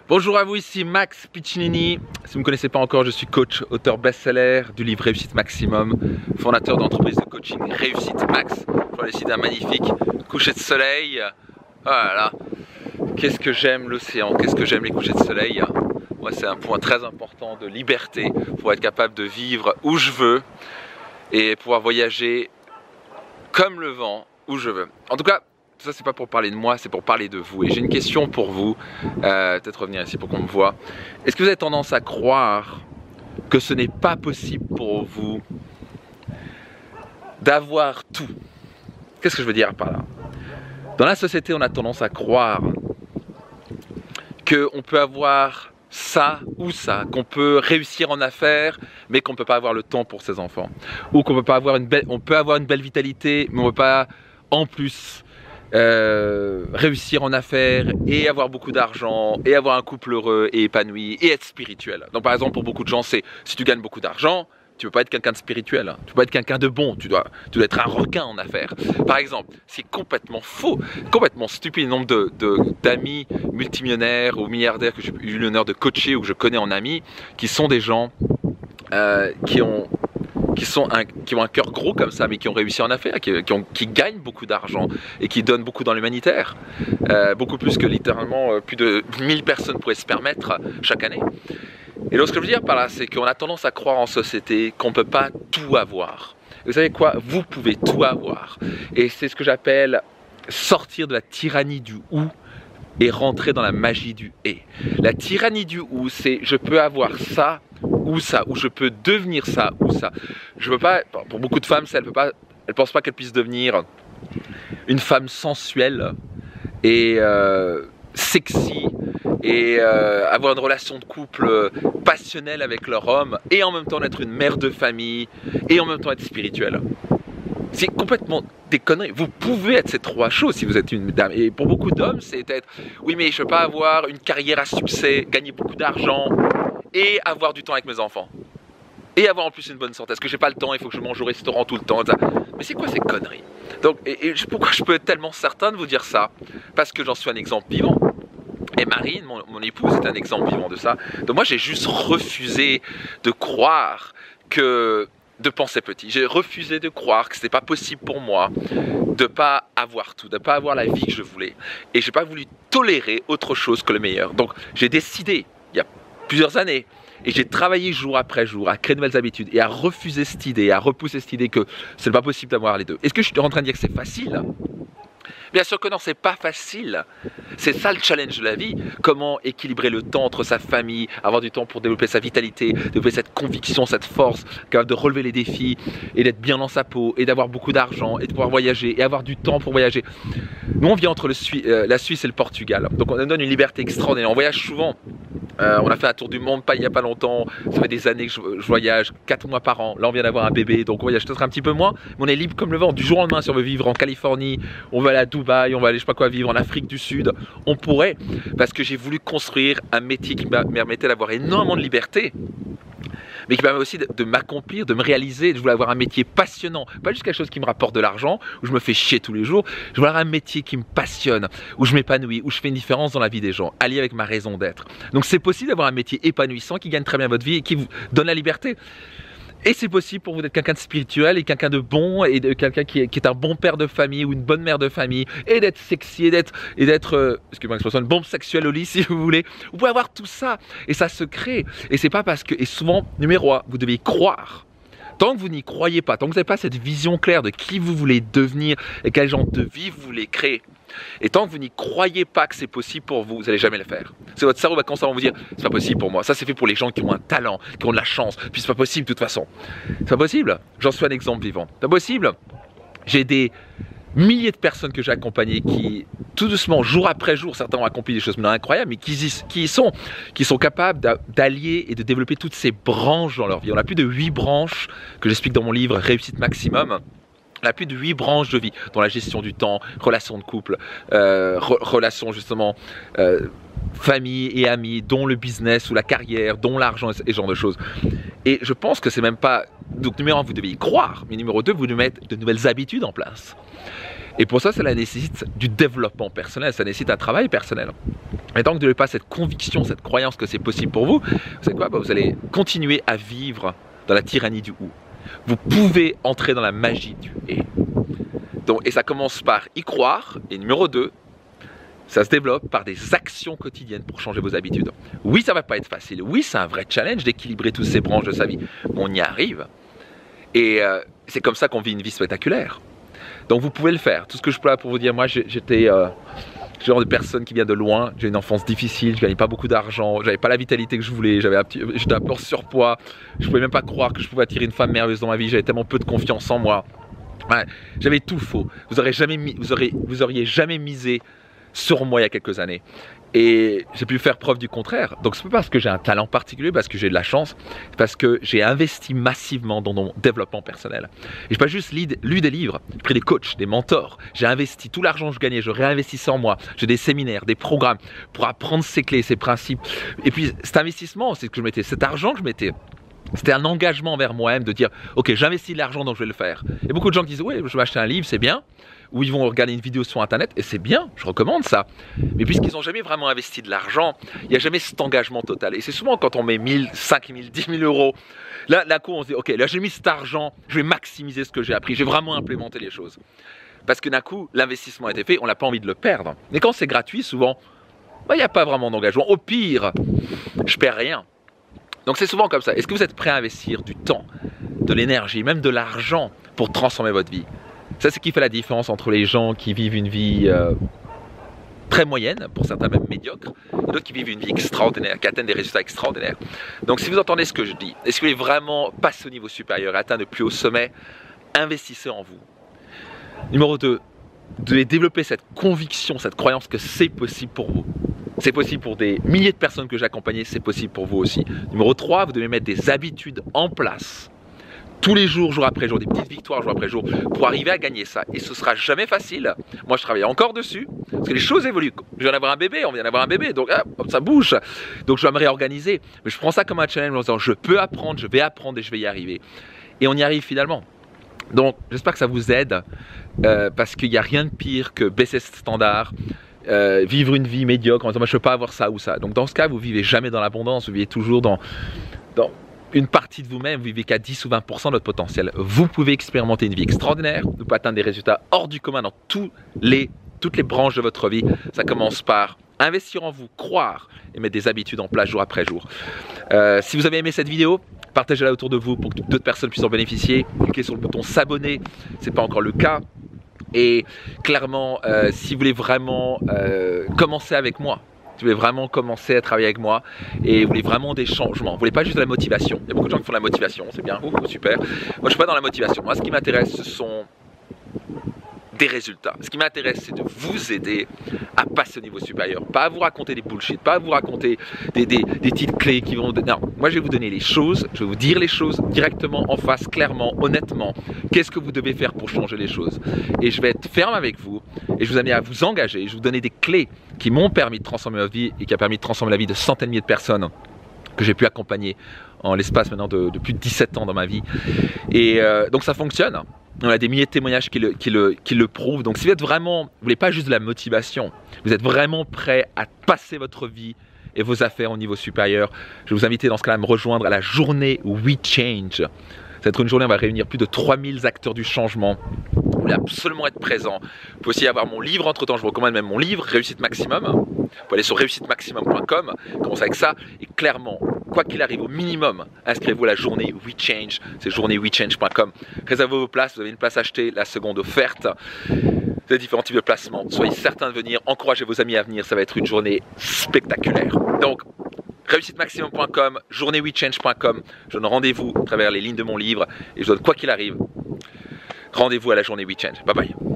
Bonjour à vous, ici Max Piccinini. Si vous ne me connaissez pas encore, je suis coach, auteur best-seller du livre Réussite Maximum, fondateur d'entreprise de coaching Réussite Max. Je vais décider d'un magnifique coucher de soleil. Oh là là, qu'est-ce que j'aime l'océan, qu'est-ce que j'aime les couchers de soleil. Moi, c'est un point très important de liberté pour être capable de vivre où je veux et pouvoir voyager comme le vent où je veux. En tout cas, ça c'est pas pour parler de moi, c'est pour parler de vous. Et j'ai une question pour vous, peut-être revenir ici pour qu'on me voit. Est-ce que vous avez tendance à croire que ce n'est pas possible pour vous d'avoir tout? Qu'est-ce que je veux dire par là? Dans la société, on a tendance à croire qu'on peut avoir ça ou ça, qu'on peut réussir en affaires, mais qu'on ne peut pas avoir le temps pour ses enfants. Ou qu'on peut pas avoir on peut avoir une belle vitalité, mais on ne peut pas en plus réussir en affaires et avoir beaucoup d'argent et avoir un couple heureux et épanoui et être spirituel. Donc par exemple pour beaucoup de gens c'est si tu gagnes beaucoup d'argent, tu ne peux pas être quelqu'un de spirituel, tu peux pas être quelqu'un de bon, tu dois être un requin en affaires. Par exemple, c'est complètement faux, complètement stupide le nombre d'amis multimillionnaires ou milliardaires que j'ai eu l'honneur de coacher ou que je connais en amis, qui sont des gens qui ont un cœur gros comme ça, mais qui ont réussi en affaires, qui gagnent beaucoup d'argent et qui donnent beaucoup dans l'humanitaire, beaucoup plus que littéralement plus de 1000 personnes pourraient se permettre chaque année. Et donc ce que je veux dire par là, c'est qu'on a tendance à croire en société qu'on ne peut pas tout avoir. Et vous savez quoi? Vous pouvez tout avoir. Et c'est ce que j'appelle sortir de la tyrannie du ou et rentrer dans la magie du et. La tyrannie du ou, c'est je peux avoir ça, ou je peux devenir ça, ou ça. Je peux pas, pour beaucoup de femmes, elles pensent pas qu'elles puissent devenir une femme sensuelle et sexy et avoir une relation de couple passionnelle avec leur homme et en même temps être une mère de famille et en même temps être spirituelle. C'est complètement des conneries. Vous pouvez être ces trois choses si vous êtes une dame. Et pour beaucoup d'hommes, c'est être oui, mais je ne peux pas avoir une carrière à succès, gagner beaucoup d'argent et avoir du temps avec mes enfants. Et avoir en plus une bonne santé. Est-ce que j'ai pas le temps? Il faut que je mange au restaurant tout le temps. Mais c'est quoi ces conneries? Donc, pourquoi je peux être tellement certain de vous dire ça? Parce que j'en suis un exemple vivant. Et Marine, mon épouse, est un exemple vivant de ça. Donc moi, j'ai juste refusé de croire de penser petit. J'ai refusé de croire que ce n'était pas possible pour moi de ne pas avoir tout, de ne pas avoir la vie que je voulais. Et je n'ai pas voulu tolérer autre chose que le meilleur. Donc j'ai décidé, il y a plusieurs années, et j'ai travaillé jour après jour à créer de nouvelles habitudes et à refuser cette idée, à repousser cette idée que ce n'est pas possible d'avoir les deux. Est-ce que je suis en train de dire que c'est facile? Bien sûr que non, c'est pas facile. C'est ça le challenge de la vie. Comment équilibrer le temps entre sa famille, avoir du temps pour développer sa vitalité, développer cette conviction, cette force, capable de relever les défis et d'être bien dans sa peau et d'avoir beaucoup d'argent et de pouvoir voyager et avoir du temps pour voyager. Nous, on vit entre la Suisse et le Portugal. Donc on nous donne une liberté extraordinaire. On voyage souvent. On a fait un tour du monde il n'y a pas longtemps. Ça fait des années que je voyage, 4 mois par an. Là, on vient d'avoir un bébé, donc on voyage peut-être un petit peu moins. Mais on est libre comme le vent. Du jour au lendemain, si on veut vivre en Californie, on va aller à Dubaï, on va aller je sais pas quoi vivre en Afrique du Sud. On pourrait, parce que j'ai voulu construire un métier qui me permettait d'avoir énormément de liberté, mais qui permet aussi de m'accomplir, de me réaliser. Je voulais avoir un métier passionnant, pas juste quelque chose qui me rapporte de l'argent, où je me fais chier tous les jours. Je voulais avoir un métier qui me passionne, où je m'épanouis, où je fais une différence dans la vie des gens, allié avec ma raison d'être. Donc c'est possible d'avoir un métier épanouissant qui gagne très bien votre vie et qui vous donne la liberté. Et c'est possible pour vous d'être quelqu'un de spirituel et quelqu'un de bon et de quelqu'un qui est un bon père de famille ou une bonne mère de famille et d'être sexy et d'être excusez-moi l'expression, une bombe sexuelle au lit si vous voulez. Vous pouvez avoir tout ça et ça se crée. Et c'est pas parce que, et souvent, numéro 1, vous devez y croire. Tant que vous n'y croyez pas, tant que vous n'avez pas cette vision claire de qui vous voulez devenir et quel genre de vie vous voulez créer, et tant que vous n'y croyez pas que c'est possible pour vous, vous n'allez jamais le faire. C'est votre cerveau va constamment vous dire c'est pas possible pour moi. Ça c'est fait pour les gens qui ont un talent, qui ont de la chance. Puis c'est pas possible de toute façon. C'est pas possible. J'en suis un exemple vivant. C'est pas possible. J'ai des milliers de personnes que j'ai accompagnées qui, tout doucement, jour après jour, certains ont accompli des choses incroyables, mais qui sont capables d'allier et de développer toutes ces branches dans leur vie. On a plus de 8 branches que j'explique dans mon livre Réussite Maximum. On a plus de 8 branches de vie, dont la gestion du temps, relations de couple, relations justement, famille et amis, dont le business ou la carrière, dont l'argent et ce genre de choses. Et je pense que c'est même pas... Donc numéro 1, vous devez y croire, mais numéro 2, vous devez mettre de nouvelles habitudes en place. Et pour ça, cela nécessite du développement personnel, ça nécessite un travail personnel. Et tant que vous n'avez pas cette conviction, cette croyance que c'est possible pour vous, vous savez quoi? Vous allez continuer à vivre dans la tyrannie du ou. Vous pouvez entrer dans la magie du et. Donc, et ça commence par y croire. Et numéro 2, ça se développe par des actions quotidiennes pour changer vos habitudes. Oui, ça ne va pas être facile. Oui, c'est un vrai challenge d'équilibrer toutes ces branches de sa vie. Mais on y arrive. Et c'est comme ça qu'on vit une vie spectaculaire. Donc vous pouvez le faire. Tout ce que je peux là pour vous dire, moi j'étais le genre de personne qui vient de loin. J'ai une enfance difficile, je gagnais pas beaucoup d'argent, j'avais pas la vitalité que je voulais, j'étais un peu en surpoids. Je pouvais même pas croire que je pouvais attirer une femme merveilleuse dans ma vie, j'avais tellement peu de confiance en moi. Ouais, j'avais tout faux. Vous auriez jamais misé sur moi il y a quelques années. Et j'ai pu faire preuve du contraire. Donc c'est pas parce que j'ai un talent particulier, parce que j'ai de la chance, c'est parce que j'ai investi massivement dans mon développement personnel. Et j'ai pas juste lu des livres, j'ai pris des coachs, des mentors, j'ai investi tout l'argent que je gagnais, je réinvestissais en moi. J'ai des séminaires, des programmes pour apprendre ces clés, ces principes. Et puis cet investissement, c'est que je mettais, cet argent que je mettais, c'était un engagement envers moi-même de dire ok, j'investis de l'argent donc je vais le faire. Et beaucoup de gens qui disent oui, je vais acheter un livre, c'est bien, ou ils vont regarder une vidéo sur internet et c'est bien, je recommande ça. Mais puisqu'ils n'ont jamais vraiment investi de l'argent, il n'y a jamais cet engagement total. Et c'est souvent quand on met 1000, 5000, 10 000 euros, là d'un coup on se dit ok, là j'ai mis cet argent, je vais maximiser ce que j'ai appris, j'ai vraiment implémenté les choses. Parce que d'un coup l'investissement a été fait, on n'a pas envie de le perdre. Mais quand c'est gratuit, souvent, il n'y a pas vraiment d'engagement. Au pire, je perds rien. Donc c'est souvent comme ça. Est-ce que vous êtes prêt à investir du temps, de l'énergie, même de l'argent pour transformer votre vie? Ça, c'est ce qui fait la différence entre les gens qui vivent une vie très moyenne, pour certains même médiocre, et d'autres qui vivent une vie extraordinaire, qui atteignent des résultats extraordinaires. Donc si vous entendez ce que je dis, est-ce que vous voulez vraiment passer au niveau supérieur, atteindre le plus haut sommet, investissez en vous. Numéro 2, vous devez développer cette conviction, cette croyance que c'est possible pour vous. C'est possible pour des milliers de personnes que j'ai accompagnées, c'est possible pour vous aussi. Numéro 3, vous devez mettre des habitudes en place tous les jours, jour après jour, des petites victoires jour après jour pour arriver à gagner ça. Et ce sera jamais facile. Moi, je travaille encore dessus parce que les choses évoluent. Je viens d'avoir un bébé, on vient d'avoir un bébé, donc ça bouge. Donc, je dois me réorganiser. Mais je prends ça comme un challenge en disant je peux apprendre, je vais apprendre et je vais y arriver. Et on y arrive finalement. Donc, j'espère que ça vous aide parce qu'il n'y a rien de pire que baisser ce standard. Vivre une vie médiocre en disant moi, je ne peux pas avoir ça ou ça. Donc dans ce cas, vous vivez jamais dans l'abondance, vous vivez toujours dans une partie de vous-même, vous vivez qu'à 10 ou 20% de votre potentiel. Vous pouvez expérimenter une vie extraordinaire, vous pouvez atteindre des résultats hors du commun dans toutes les branches de votre vie. Ça commence par investir en vous, croire et mettre des habitudes en place jour après jour. Si vous avez aimé cette vidéo, partagez-la autour de vous pour que d'autres personnes puissent en bénéficier. Cliquez sur le bouton s'abonner, ce n'est pas encore le cas. Et clairement, si vous voulez vraiment commencer avec moi, si vous voulez vraiment commencer à travailler avec moi et vous voulez vraiment des changements, vous voulez pas juste de la motivation. Il y a beaucoup de gens qui font de la motivation, c'est bien, super. Moi je suis pas dans la motivation, moi ce qui m'intéresse ce sont des résultats. Ce qui m'intéresse c'est de vous aider à passer au niveau supérieur, pas à vous raconter des bullshit, pas à vous raconter des petites clés qui vont... Non, moi je vais vous donner les choses, je vais vous dire les choses directement en face, clairement, honnêtement. Qu'est-ce que vous devez faire pour changer les choses? Et je vais être ferme avec vous et je vous amener à vous engager, je vais vous donner des clés qui m'ont permis de transformer votre vie et qui a permis de transformer la vie de centaines de milliers de personnes que j'ai pu accompagner en l'espace maintenant de plus de 17 ans dans ma vie. Et donc ça fonctionne. On a des milliers de témoignages qui le prouvent. Donc si vous êtes vraiment, vous voulez pas juste de la motivation, vous êtes vraiment prêt à passer votre vie et vos affaires au niveau supérieur, je vais vous inviter dans ce cas-là à me rejoindre à la journée We Change. Ça va être une journée où on va réunir plus de 3000 acteurs du changement. Vous voulez absolument être présent. Vous pouvez aussi avoir mon livre entre temps, je vous recommande même mon livre, Réussite Maximum. Vous pouvez aller sur réussitemaximum.com, commencez avec ça et clairement, quoi qu'il arrive au minimum, inscrivez-vous à la journée We Change, c'est journée-we-change.com. Réservez vos places, vous avez une place achetée, la seconde offerte. Vous avez différents types de placements, soyez certains de venir, encouragez vos amis à venir, ça va être une journée spectaculaire. Donc, réussitemaximum.com, journée-we-change.com, je donne rendez-vous à travers les lignes de mon livre et je donne quoi qu'il arrive, rendez-vous à la journée We Change. Bye bye.